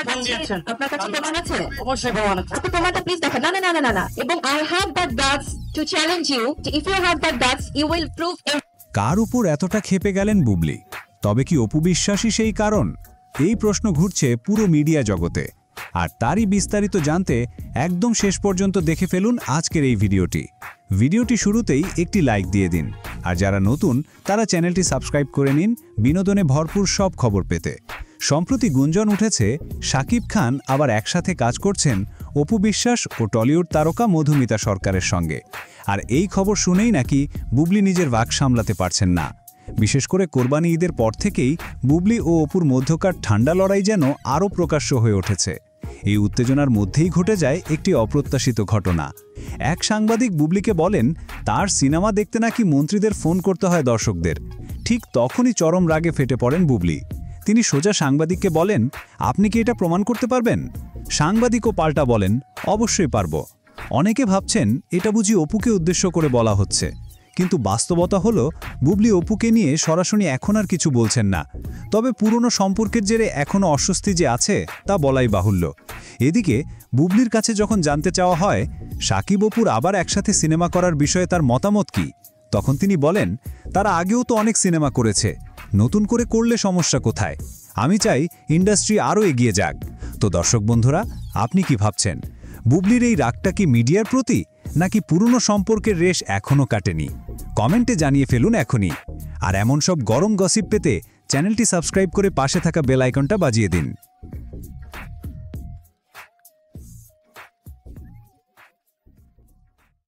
Phone দিয়েছেন। আপনার কাছে প্রমাণ আছে? অবশ্যই প্রমাণ আছে। আপনি প্রমাণটা প্লিজ দেখান। না না না না না এবং I have that guts to challenge you. If you have that guts, you will prove it. কার উপর এতটা ক্ষেপে গেলেন বুবলি? তবে কি অপু বিশ্বাসই সেই কারণ? এই প্রশ্ন ঘুরছে পুরো মিডিয়া জগতে। আর তারই বিস্তারিত জানতে একদম শেষ পর্যন্ত দেখে ফেলুন আজকের এই ভিডিওটি। ভিডিওটি শুরুতেই একটি লাইক দিয়ে দিন, আর যারা নতুন তারা চ্যানেলটি সাবস্ক্রাইব করে নিন বিনোদনে ভরপুর সব খবর পেতে। সম্প্রতি গুঞ্জন উঠেছে শাকিব খান আবার একসাথে কাজ করছেন অপু বিশ্বাস ও টলিউড তারকা মধুমিতা সরকারের সঙ্গে। আর এই খবর শুনেই নাকি বুবলি নিজের বাক সামলাতে পারছেন না। বিশেষ করে কোরবানি ঈদের পর থেকেই বুবলি ও অপুর মধ্যকার ঠান্ডা লড়াই যেন আরও প্রকাশ্য হয়ে উঠেছে। এই উত্তেজনার মধ্যেই ঘটে যায় একটি অপ্রত্যাশিত ঘটনা। এক সাংবাদিক বুবলিকে বলেন তার সিনেমা দেখতে নাকি মন্ত্রীদের ফোন করতে হয় দর্শকদের। ঠিক তখনই চরম রাগে ফেটে পড়েন বুবলি। তিনি সোজা সাংবাদিককে বলেন, আপনি কি এটা প্রমাণ করতে পারবেন? সাংবাদিকও পাল্টা বলেন, অবশ্যই পারব। অনেকে ভাবছেন এটা বুঝি অপুকে উদ্দেশ্য করে বলা হচ্ছে, কিন্তু বাস্তবতা হলো বুবলি অপুকে নিয়ে সরাসরি এখন আর কিছু বলছেন না। তবে পুরনো সম্পর্কের জেরে এখনও অস্বস্তি যে আছে তা বলাই বাহুল্য। এদিকে বুবলির কাছে যখন জানতে চাওয়া হয় শাকিব অপুর আবার একসাথে সিনেমা করার বিষয়ে তার মতামত কি, তখন তিনি বলেন, তারা আগেও তো অনেক সিনেমা করেছে, নতুন করে করলে সমস্যা কোথায়? আমি চাই ইন্ডাস্ট্রি আরও এগিয়ে যাক। তো দর্শক বন্ধুরা, আপনি কি ভাবছেন? বুবলির এই রাগটা কি মিডিয়ার প্রতি, নাকি পুরনো সম্পর্কের রেশ এখনও কাটেনি? কমেন্টে জানিয়ে ফেলুন এখনই। আর এমন সব গরম গসিপ পেতে চ্যানেলটি সাবস্ক্রাইব করে পাশে থাকা বেল আইকনটা বাজিয়ে দিন।